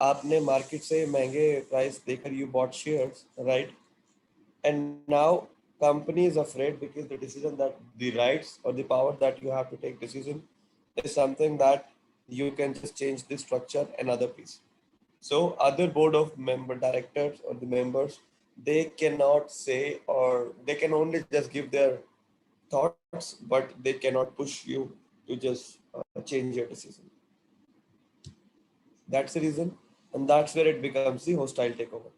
आपने मार्केट से महंगे प्राइस देकर you bought shares, right? And now company is afraid because the decision that the rights or the power that you have to take decision is something that you can just change the structure another piece. So other board of member directors or the members, they cannot say, or they can only just give their thoughts, but they cannot push you to just change your decision. That's the reason, and that's where it becomes the hostile takeover.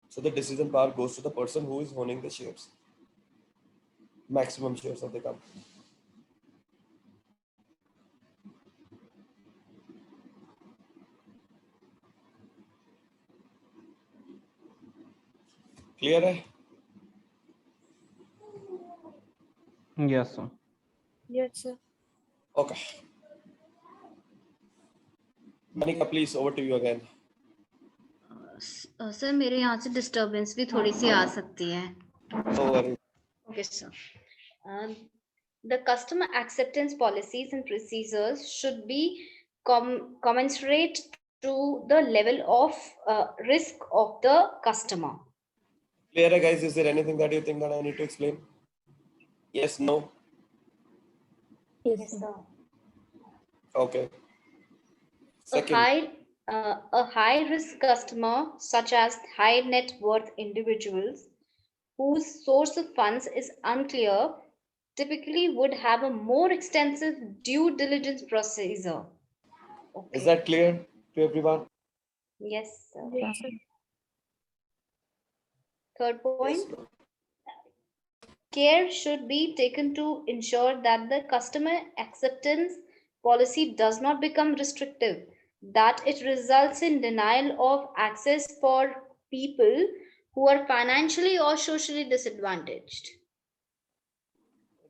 So the decision power goes to the person who is owning the shares, maximum shares of the company. Clear है? Yes, sir. Yes, sir. Okay. Manika, please, over to you again. Sir मेरे यहाँ से disturbance भी थोड़ी सी आ सकती है. No worries. Okay, sir. The customer acceptance policies and procedures should be commensurate to the level of risk of the customer. Clear, guys? Is there anything that you think that I need to explain? Yes, no? Yes, sir. Okay. A Second, high risk customer, such as high net worth individuals whose source of funds is unclear, typically would have a more extensive due diligence procedure. Okay. is that clear to everyone? Yes, sir. Yes, sir. Third point. Yes, ma'am. Care should be taken to ensure that the customer acceptance policy does not become restrictive, that it results in denial of access for people who are financially or socially disadvantaged.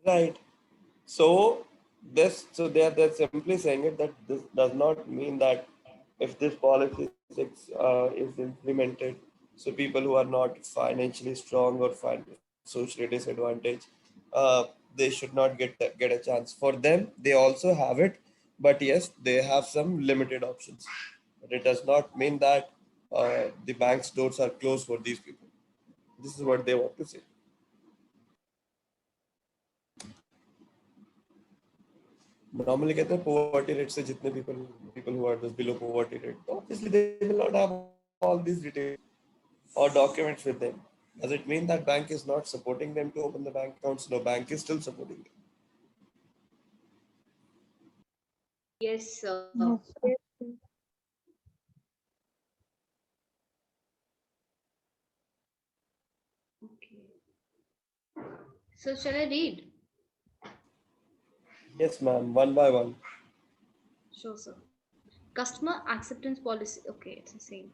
Right. So they're simply saying it that this does not mean that if this policy is implemented, so people who are not financially strong or socially disadvantaged, they should not get a chance. For them, they also have it, but yes, they have some limited options. But it does not mean that the bank's doors are closed for these people. This is what they want to say. Normally कहते हैं poverty rate से जितने people who are just below poverty rate, obviously they will not have all these details or documents with them. Does it mean that bank is not supporting them to open the bank accounts? No, bank is still supporting them. Yes, sir. Yes, sir. Okay. So shall I read? Yes, ma'am. One by one. Sure, sir. Customer acceptance policy. Okay, it's the same.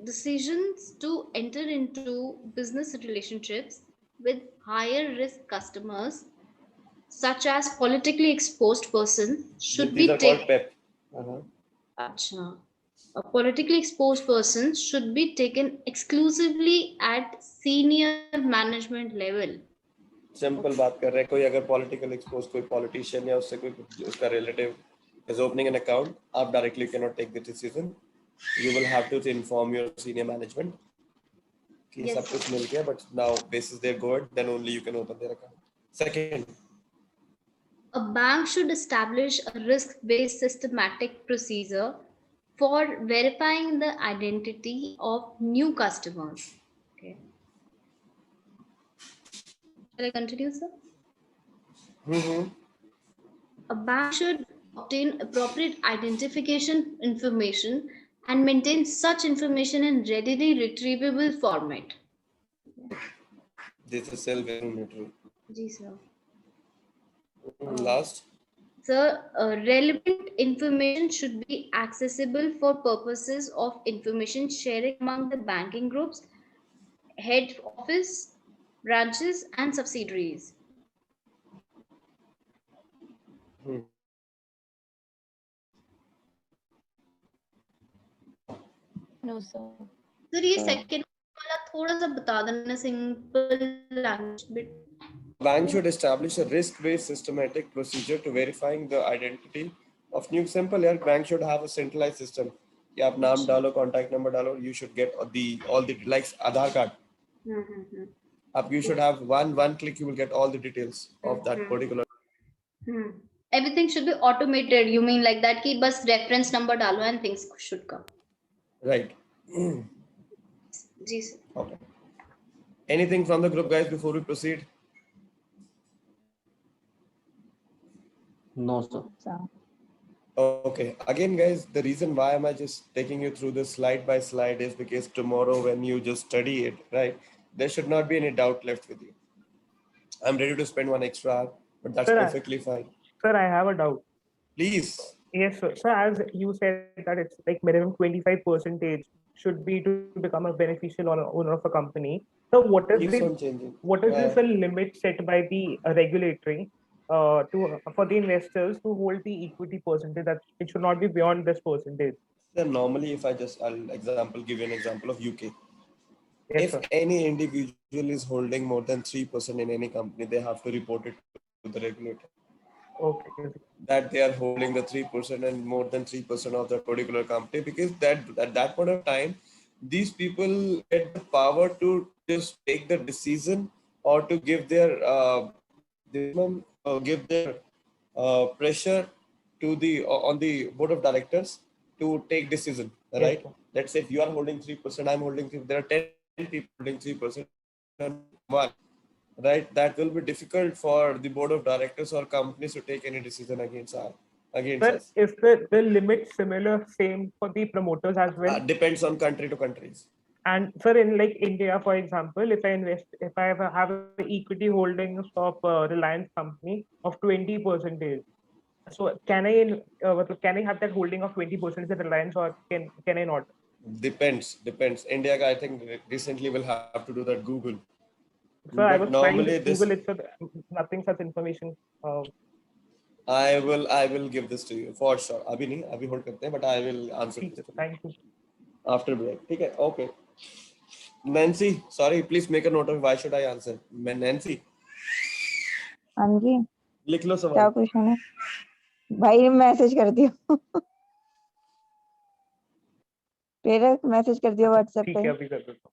Decisions to enter into business relationships with higher risk customers, such as politically exposed persons, should These be are called taken. PEP. Acha. A politically exposed person should be taken exclusively at senior management level. Simple बात कर रहे हैं. कोई अगर political exposed कोई politician या उससे कोई उसका relative is opening an account, आप directly cannot take the decision. You will have to inform your senior management. कि Yes. सब कुछ मिल गया, but now basis their good, then only you can open their account. Second, A bank should establish a risk-based systematic procedure for verifying the identity of new customers. Okay. Shall I continue, sir? A bank should obtain appropriate identification information and maintain such information in readily retrievable format. this is self-explanatory. Ji, sir. Last, Sir, relevant information should be accessible for purposes of information sharing among the banking groups, head office, branches, and subsidiaries. No, sir. Sir, ये second वाला थोड़ा सा बता देना, simple language bit. bank should establish a risk-based systematic procedure to verifying the identity of new. Simple यार, bank should have a centralized system कि आप नाम डालो, contact number डालो, you should get all the like Aadhaar card. You should have one click, you will get all the details of that particular. Everything should be automated. You mean like that कि बस reference number डालो and things should come. Right. Ji sir. Okay. Anything from the group, guys, before we proceed? No, sir. Okay. Again, guys, the reason why am I just taking you through this slide by slide is because tomorrow when you just study it, right, there should not be any doubt left with you. I'm ready to spend 1 extra hour, but that's Sir, perfectly fine. Sir, I have a doubt. Please. Yes, sir. So as you said that it's like minimum 25% should be to become a beneficial owner of a company. So what is Keeps the on changing. the limit set by the regulatory for the investors to hold the equity percentage, that it should not be beyond this percentage? Then normally, if I'll give you an example of UK. Yes, If sir. any individual is holding more than 3% in any company, they have to report it to the regulator Okay. that they are holding the 3% and more than 3% of that particular company, because that at that point of time, these people get the power to just take the decision or to give their pressure to the on the board of directors to take decision, right? Yes, Let's say if you are holding 3%, I'm holding 3%, there are 10 people holding 3% and one, right? That will be difficult for the board of directors or companies to take any decision against sir, us. is the limit similar, same for the promoters as well? Depends on country to countries. And sir, in like India, for example, if I have an equity holdings of Reliance company of 20%, so can I have that holding of 20% in Reliance, or can I not? Depends. India, I think recently will have to do that Google. Sir, I But was trying normally to this, Google it, so nothing such information. I will give this to you for sure. अभी नहीं, अभी hold करते हैं, but I will answer ठीक this है, thank you. after break. ठीक है, okay. Nancy, sorry, please make a note of why should I answer. Nancy, हाँ जी, लिख लो क्या सवाल. क्वेश्चन है भाई? मैसेज कर दियो प्रेरक, मैसेज कर दियो व्हाट्सएप ठीक पे. है, अभी कर देता हूँ.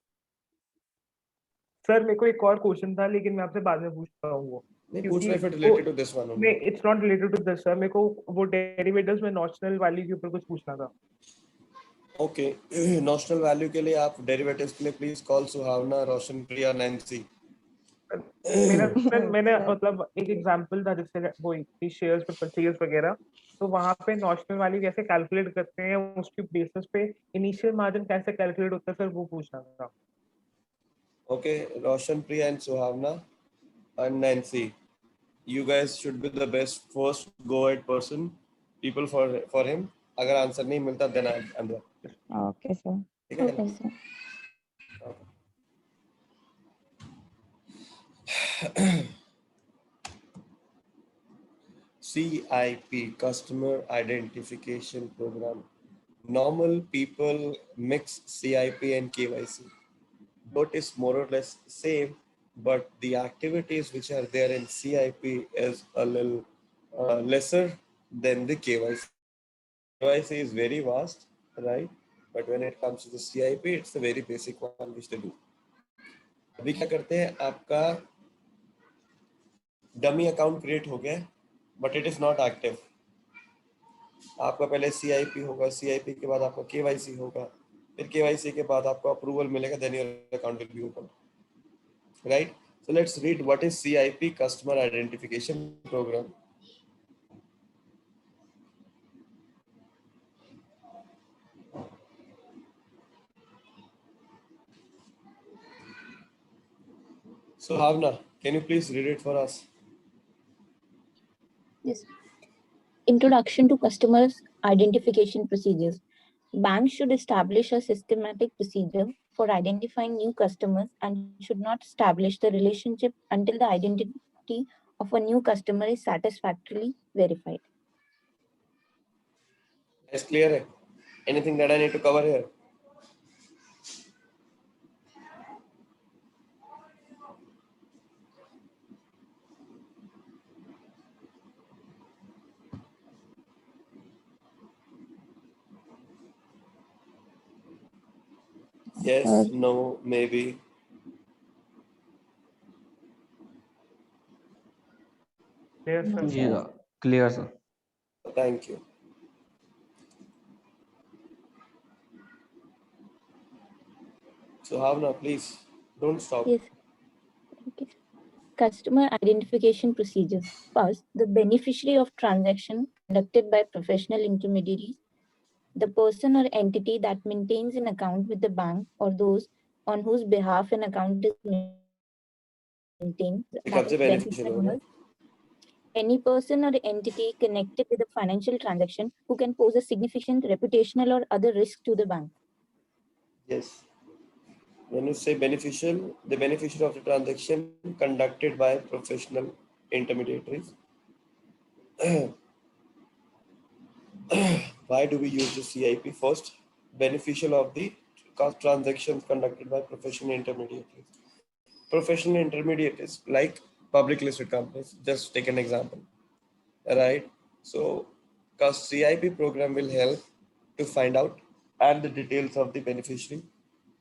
सर, मेरे को एक और क्वेश्चन था, लेकिन मैं आपसे बाद में पूछता हूँ वो. नहीं पूछ रहे, फिर related to this one only. नहीं, it's not related to this, sir. मेरे को वो डेरिवेटिव्स में नॉशनल वैल्यू के ऊपर कुछ पूछना था. ओके. नॉशनल वैल्यू के लिए आप डेरिवेटिव्स के लिए प्लीज कॉल सुहावना, रोशन प्रिया, नैंसी. मैंने मतलब एक एग्जांपल था जिससे वो शेयर्स पे परचेज वगैरह, तो वहां पे नॉशनल वैल्यू कैसे कैलकुलेट करते हैं, उसके बेसिस पे इनिशियल मार्जिन कैसे कैलकुलेट होता है, सर वो पूछना था. ओके, रोशन प्रिया एंड सुहावना and Nancy, you guys should be the best first go ahead person people for him. अगर आंसर नहीं मिलता then I'm there. Okay sir. ठीक है okay sir. CIP, Customer Identification Program. Normal people mix CIP and KYC, but it's more or less same, but the activities which are there in CIP is a little lesser than the KYC. KYC is very vast, right? But when it comes to the CIP, it's the very basic one which they do. अभी क्या करते हैं, आपका dummy account create हो गया, but it is not active. आपका पहले CIP होगा, CIP के बाद आपका KYC होगा, फिर KYC के बाद आपको अप्रूवल मिलेगा, then your account will be open, right? So let's read what is CIP, Customer Identification Program. So Havna, can you please read it for us? Yes. Introduction to Customers Identification Procedures. Banks should establish a systematic procedure for identifying new customers and should not establish the relationship until the identity of a new customer is satisfactorily verified. Is clear? Anything that I need to cover here? Yes, no, maybe. Clear, sir? Yeah, clear, sir. Thank you. So Bhavna, please don't stop. Yes. Okay. Customer identification procedures. First, the beneficiary of transaction conducted by professional intermediaries, the person or entity that maintains an account with the bank or those on whose behalf an account is maintained, that Becomes is a beneficial beneficial owners. owner. Any person or entity connected with a financial transaction who can pose a significant reputational or other risk to the bank. Yes. When you say beneficial, the beneficiary of the transaction conducted by professional intermediaries. Why do we use the CIP first? Beneficial of the transactions conducted by professional intermediaries. Professional intermediaries like public listed companies. Just take an example, right? So, because CIP program will help to find out and the details of the beneficiary.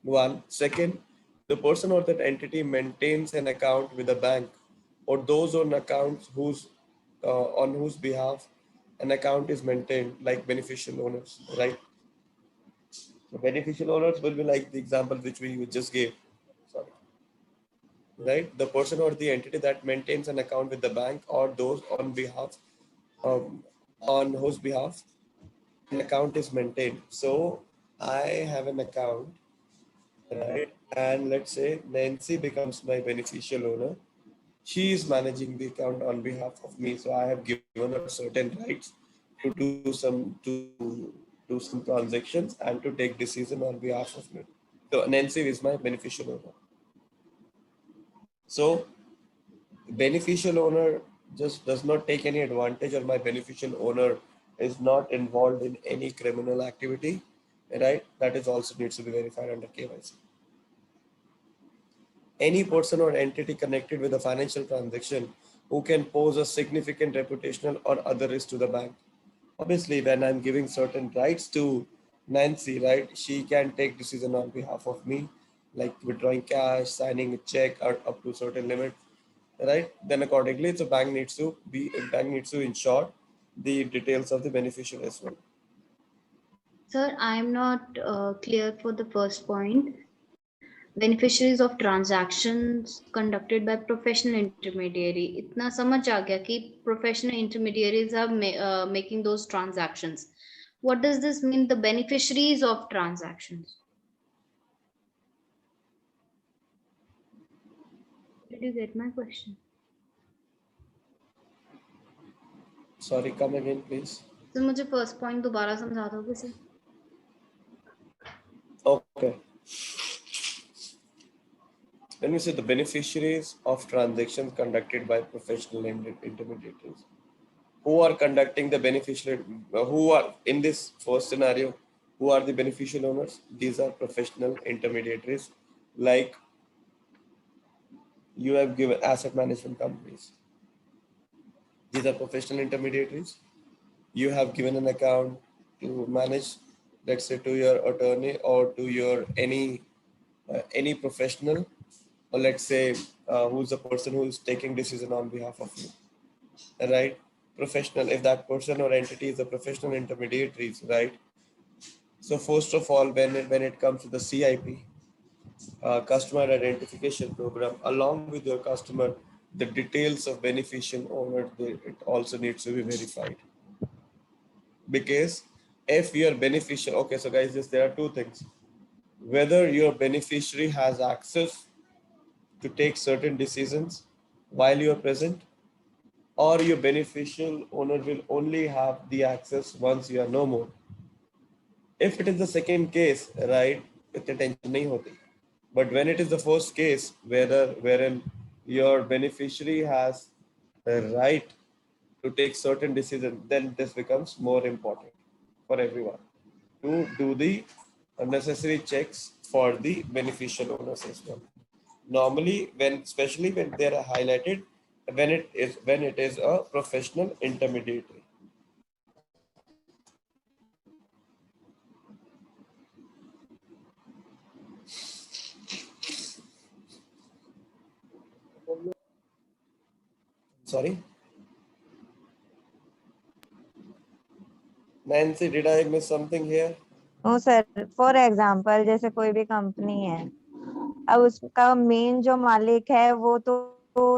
One. Second, the person or that entity maintains an account with a bank or those on accounts on whose behalf an account is maintained, like beneficial owners, right? So beneficial owners will be like the example which we just gave. Sorry. Right? The person or the entity that maintains an account with the bank or those on whose behalf an account is maintained. So I have an account, right? And let's say Nancy becomes my beneficial owner. She is managing the account on behalf of me. So I have given her certain rights to do some transactions and to take decision on behalf of me. So Nancy is my beneficial owner. So beneficial owner just does not take any advantage, or my beneficial owner is not involved in any criminal activity, right? That is also needs to be verified under KYC. Any person or entity connected with a financial transaction who can pose a significant reputational or other risk to the bank. Obviously, when I'm giving certain rights to Nancy, right, she can take decision on behalf of me, like withdrawing cash, signing a check up to certain limit, right? Then accordingly, the bank needs to ensure the details of the beneficiary as well. Sir, I'm not clear for the first point. Beneficiaries of transactions conducted by professional intermediary. इतना समझ आ गया कि professional intermediaries are making those transactions. What does this mean? The beneficiaries of transactions. Did you get my question? Sorry, come again, please. तो मुझे first point दोबारा समझा दोगे sir? Okay. When we say the beneficiaries of transactions conducted by professional intermediaries, who are conducting the beneficiary, who are in this first scenario, who are the beneficial owners? These are professional intermediaries, like you have given asset management companies. These are professional intermediaries. You have given an account to manage, let's say, to your attorney or to your any professional, or let's say who's the person who is taking decision on behalf of you, right? Professional, if that person or entity is a professional intermediaries, right? So first of all, when it comes to the CIP, customer identification program, along with your customer, the details of beneficial owner, it also needs to be verified. Because if your beneficial, okay, so guys, there are two things: whether your beneficiary has access to take certain decisions while you are present, or your beneficial owner will only have the access once you are no more. If it is the second case, right, itne tension nahi hoti. But when it is the first case, wherein your beneficiary has the right to take certain decisions, then this becomes more important for everyone to do the necessary checks for the beneficial owners as well. Normally, especially when they are highlighted, when it is a professional intermediary. Sorry, Nancy, did I miss something here? No sir, for example जैसे कोई भी company है, अब उसका main जो मालिक है वो तो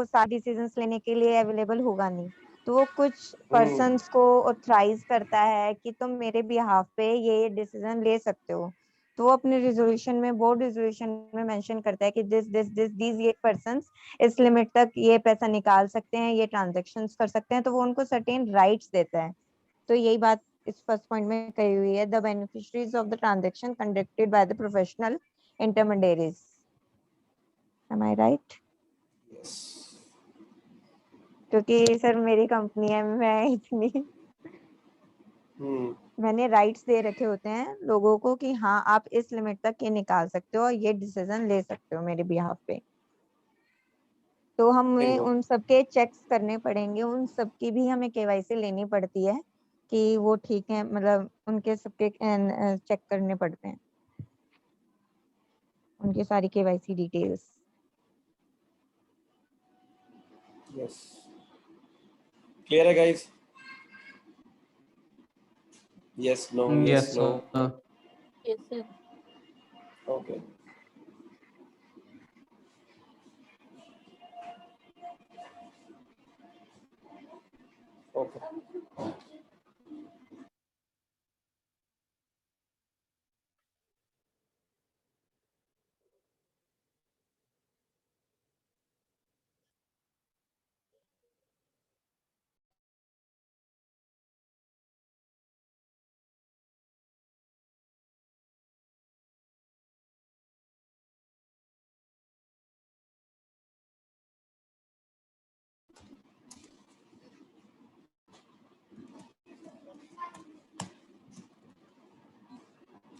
सारे डिसीजंस लेने के लिए अवेलेबल होगा नहीं, तो वो कुछ पर्सन्स को ऑथराइज करता है कि तुम मेरे बिहाफ पे ये डिसीजन ले सकते हो। तो वो अपने रिजोल्यूशन में, बोर्ड रिजोल्यूशन में मेंशन करता है कि दिस ये पर्सन्स इस लिमिट तक ये पैसा निकाल सकते हैं, ये ट्रांजेक्शन्स कर सकते हैं, तो वो उनको सर्टेन राइट्स देता है। तो यही बात इस फर्स्ट पॉइंट में कही हुई है, the beneficiaries of the transaction conducted by the professional intermediaries. Am I right? Yes. क्योंकि सर मेरी कंपनी है, मैं इतनी मैंने राइट्स दे रखे होते हैं लोगों को कि हाँ आप इस लिमिट तक ये निकाल सकते हो और ये डिसीजन ले सकते हो मेरे बिहाफ पे। तो हमें Bingo. उन सबके चेक्स करने पड़ेंगे, उन सबकी भी हमें केवाईसी लेनी पड़ती है कि वो ठीक है, मतलब उनके सबके चेक करने पड़ते हैं, उनकी सारी KYC details. Yes. Clear, hai, guys? Yes, no, yes, Yes, no. sir. Yes, sir. Okay. Okay.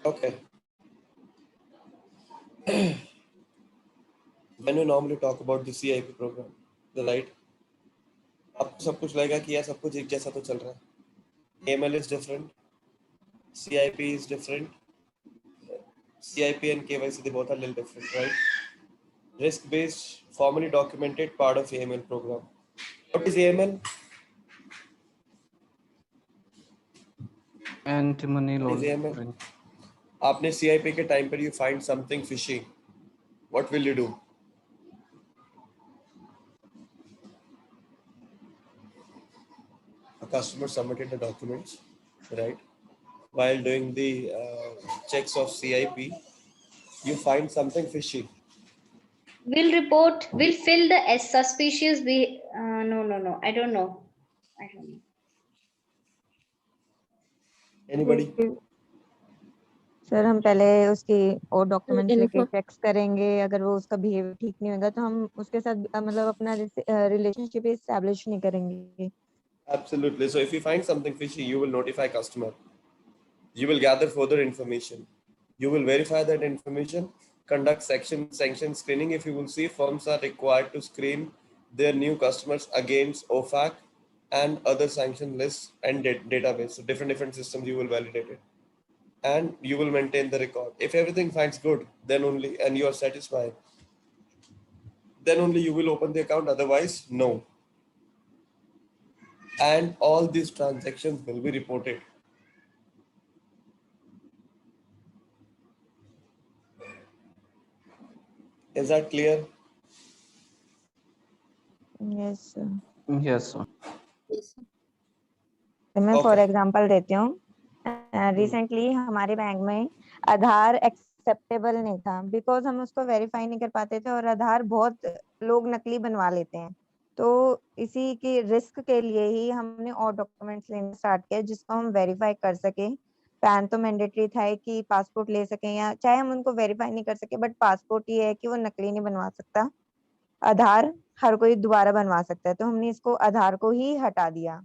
Okay. When you normally talk about the CIP program, right? आपको सब कुछ लगेगा कि यार सब कुछ एक जैसा तो चल रहा है. AML is different, CIP is different, CIP and KYC, they both are a little different, right? Risk-based, formally documented part of AML program. What is AML? Anti-money What is AML? laundering. आपने CIP के time पर you find something fishy, what will you do? A customer submitted the documents, right? While doing the checks of CIP, you find something fishy. Will report, will fill the as suspicious be no, I don't know. Anybody? Sir हम पहले उसकी और documents लेके Info. Checks करेंगे, अगर वो उसका behaviour ठीक नहीं होगा तो हम उसके साथ मतलब अपना रिलेशनशिप एस्टैब्लिश नहीं करेंगे। Absolutely. So if you find something fishy, you will notify customer. You will gather further information. You will verify that information, conduct sanction screening. If you will see, firms are required to screen their new customers against OFAC and other sanction lists and database. So different systems you will validate it. And you will maintain the record. If everything finds good, then only, and you are satisfied, then only you will open the account. Otherwise, no. And all these transactions will be reported. Is that clear? Yes sir. Yes, sir. Yes, sir. तो मैं for Okay. Example देती हूँ, recently हमारे bank में आधार acceptable नहीं था, because हम उसको वेरीफाई नहीं कर पाते थे और आधार बहुत लोग नकली बनवा लेते हैं। तो इसी के रिस्क के लिए ही हमने और डॉक्यूमेंट्स लेना स्टार्ट किया जिसको हम वेरीफाई कर सके। पैन तो मैंडेटरी था कि पासपोर्ट ले सकें, या चाहे हम उनको वेरीफाई नहीं कर सके बट पासपोर्ट ये है कि वो नकली नहीं बनवा सकता। आधार हर कोई दोबारा बनवा सकता है, तो हमने इसको आधार को ही हटा दिया।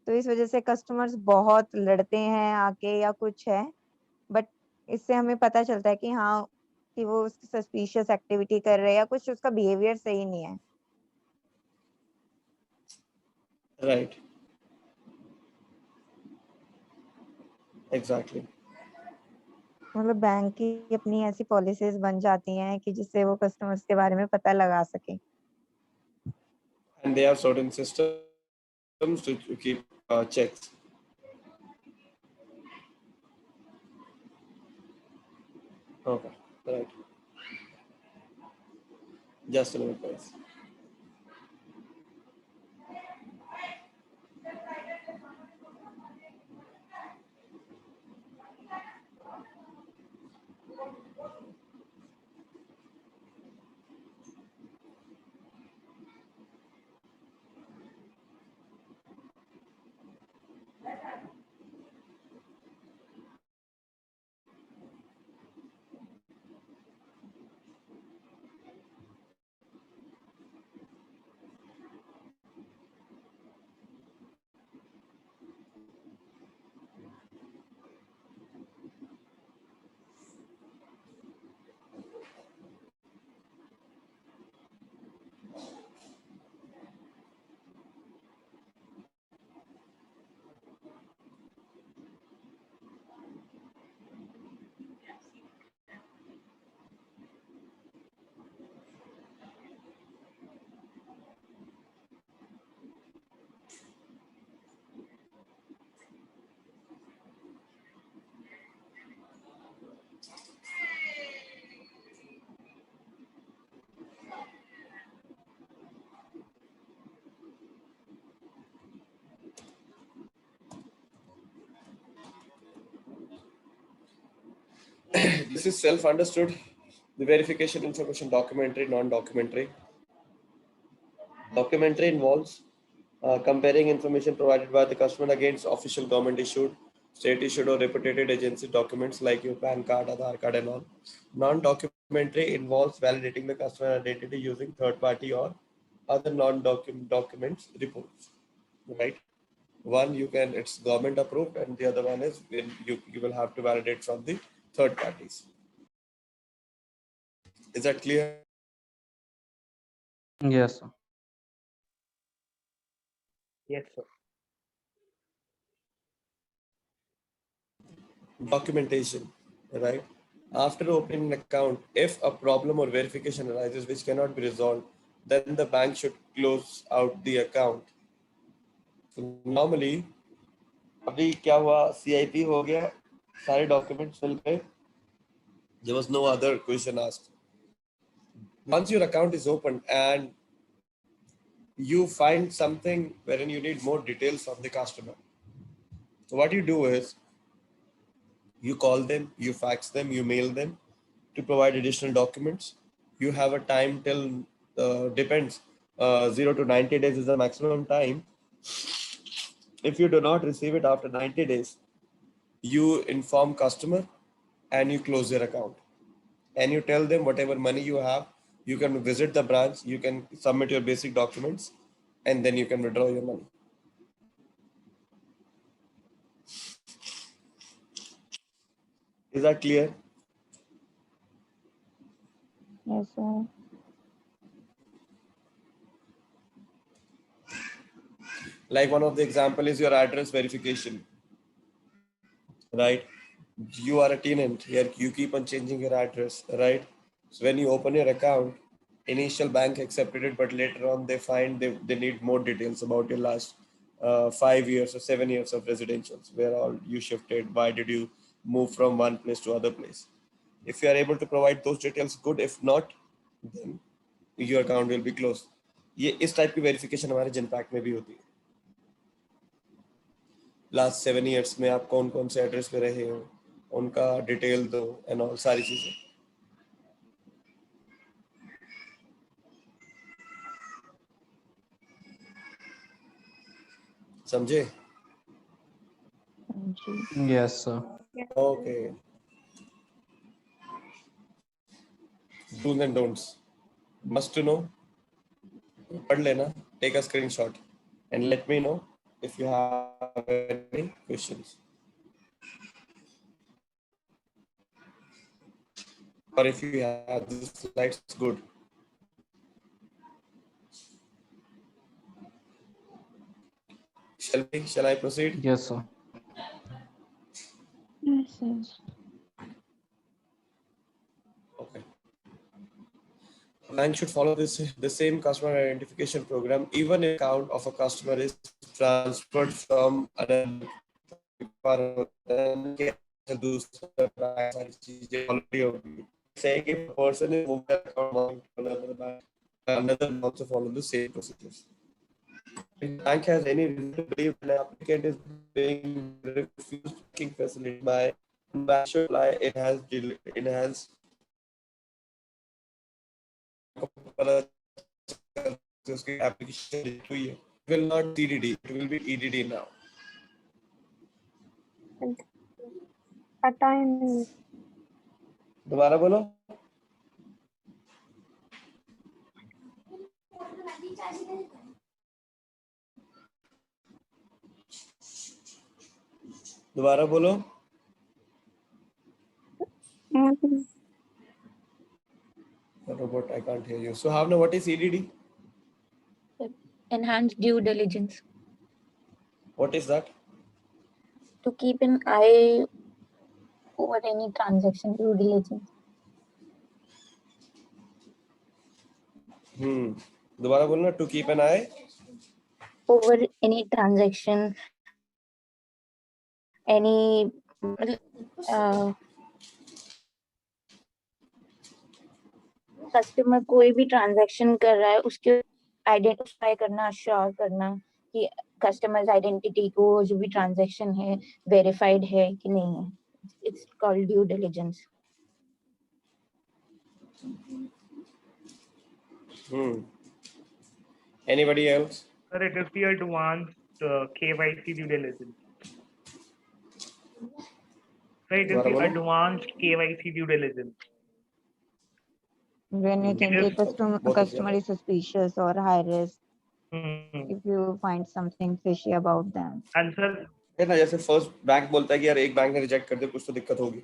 तो इस वजह से कस्टमर्स बहुत लड़ते हैं आके या कुछ है, बट इससे हमें पता चलता है कि हाँ कि वो सस्पिशियस एक्टिविटी कर रहे हैं या कुछ उसका बिहेवियर सही नहीं है। Right. Exactly. मतलब बैंक की अपनी ऐसी पॉलिसीज बन जाती हैं कि जिससे वो कस्टमर्स के बारे में पता लगा सके। they have certain systems to keep checks. Okay, right. Just a minute, guys. This is self-understood. The verification information documentary, non-documentary. Documentary involves comparing information provided by the customer against official government issued, state issued or reputed agency documents like your PAN card, Aadhaar card and all. Non-documentary involves validating the customer identity using third party or other non-documents reports, right? One you can, it's government approved, and the other one is when you will have to validate from the third parties. Is that clear? Yes, sir. Yes, sir. Documentation, right? After opening an account, if a problem or verification arises which cannot be resolved, then the bank should close out the account. So normally, अभी क्या हुआ, CIP हो गया, सारे documents fill गए, there was no other question asked. Once your account is opened and you find something wherein you need more details from the customer, so what you do is you call them, you fax them, you mail them to provide additional documents. You have a time till depends, 0 to 90 days is the maximum time. If you do not receive it after 90 days, you inform customer and you close their account, and you tell them whatever money you have, you can visit the branch, you can submit your basic documents, and then you can withdraw your money. Is that clear? Yes, sir. Like one of the example is your address verification, right? You are a tenant here, you keep on changing your address, right? So when you open your account, initial bank accepted it, but later on they find they need more details about your last 5 years or 7 years of residentials, where all you shifted, why did you move from one place to other place. If you are able to provide those details, good. If not, then your account will be closed. ये इस type की verification हमारे जनपैक में भी होती है. Last 7 years में आप कौन कौन से एड्रेस पे रहे हो, उनका डिटेल दो एंड ऑल सारी चीजें. समझे? Yes, sir. Okay. Do's and don'ts. Must to know. पढ़ लेना. Take a screenshot and let me know if you have any questions. Or if you have the slides, good. Shall I proceed? Yes, sir. Yes, yes. Okay. Bank should follow the same customer identification program even if account of a customer is transferred from another already होगी. Saying if a person is moving their account to another bank, another will also follow the same procedures. If the bank has any reason to believe an applicant is being refused banking facility by bank should apply enhanced application to you. It will not CDD, it will be EDD now. A time. दोबारा बोलो. दोबारा बोलो. Robot, I can't hear you. So, Havna, what is EDD? Enhanced due diligence. What is that? To keep an eye over any transaction, due diligence. दोबारा बोलना. To keep an eye over any transaction, any customer कोई भी transaction कर रहा है उसके identify करना, sure करना कि कस्टमर्स आइडेंटिटी को जो भी ट्रांजैक्शन है वेरीफाइड है कि नहीं है. It's called due diligence. Anybody else? Sir, it is the advanced KYC due diligence. Sir, it is the advanced KYC due diligence. When you think a customer is suspicious or high risk, if you find something fishy about them. And sir, है ना, जैसे first bank बोलता है कि यार एक bank ने reject कर दिया, कुछ तो दिक्कत होगी.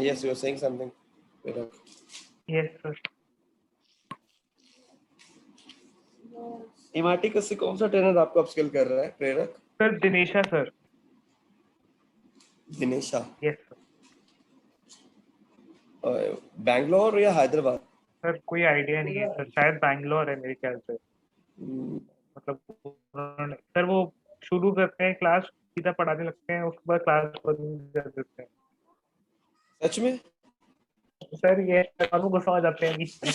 Yes, you were saying something. yes sir. इमाटी का से कौन सा ट्रेनर आपको अपस्किल कर रहा है? प्रेरक? Sir Dinesha sir. Dinesha. yes sir. Bangalore या हैदराबाद? सर कोई आइडिया नहीं है सर, शायद बैंगलोर है मेरे ख्याल से. मतलब सर वो शुरू करते हैं क्लास, सीधा पढ़ाने लगते हैं, उसके बाद क्लास बंद कर देते हैं. सच में? सर ये वो गुस्सा हो जाते हैं बीच में.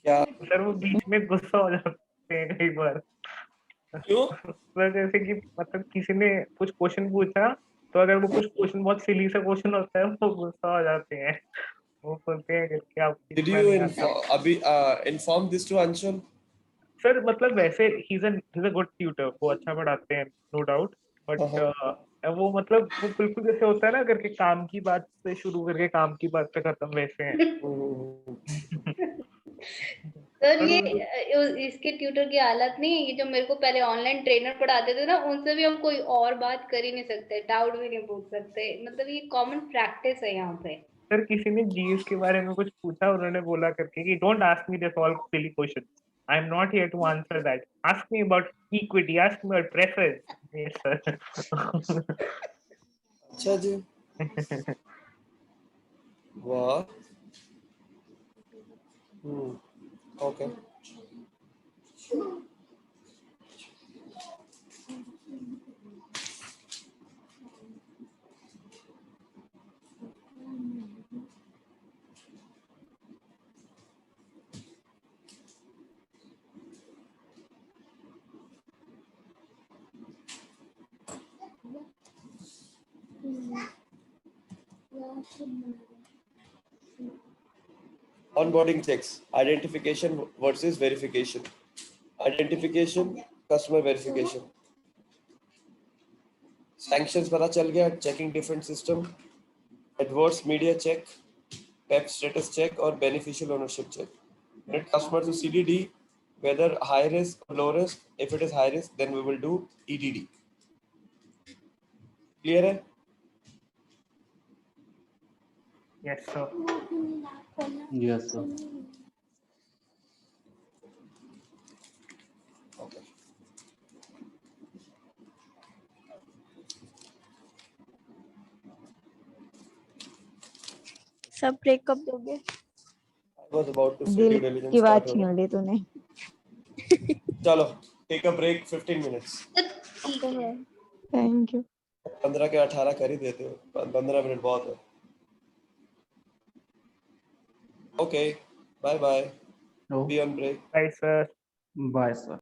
क्या? सर वो बीच में गुस्सा हो जाते हैं कई बार. क्यों? सर जैसे कि मतलब किसी ने कुछ क्वेश्चन पूछा, तो अगर वो कुछ क्वेश्चन बहुत सिली सा क्वेश्चन होता है वो गुस्सा हो जाते हैं. वो बोलते हैं कि आप Did you inform this to Anshul? Sir मतलब वैसे he's a good tutor, वो अच्छा पढ़ाते हैं no doubt, but वो मतलब वो बिल्कुल जैसे होता है ना, करके काम की बात से शुरू करके काम की बात पे खत्म, वैसे हैं. सर ये इसके ट्यूटर की हालत नहीं है, ये जो मेरे को पहले ऑनलाइन ट्रेनर पढ़ाते थे ना, उनसे भी हम कोई और बात कर ही नहीं सकते, डाउट भी नहीं पूछ सकते. मतलब ये कॉमन प्रैक्टिस है यहाँ पे. सर किसी ने जीएस के बारे में कुछ पूछा, उन्होंने बोला करके कि don't ask me this all silly question, I am not here to answer that, ask me about equity, ask me about preference. Yes sir. अच्छा जी. वाह. Okay. Onboarding checks, identification versus verification. Identification, customer verification. Sanctions पता चल गया, checking different system, adverse media check, PEP status check और beneficial ownership check. When it customer to CDD, whether high risk or low risk, if it is high risk, then we will do EDD. Clear है? Yes sir. Yes, sir. Okay. Sir break कब दोगे? I was about to say दिल due diligence की बात start होगा. छीन ली तूने. चलो, take a break 15 minutes. Okay sir. Thank you. 15 के 18 कर ही देते हो. 15 मिनट बहुत है. Okay, bye bye. Oh, Be on break. Right, sir. bye, sir.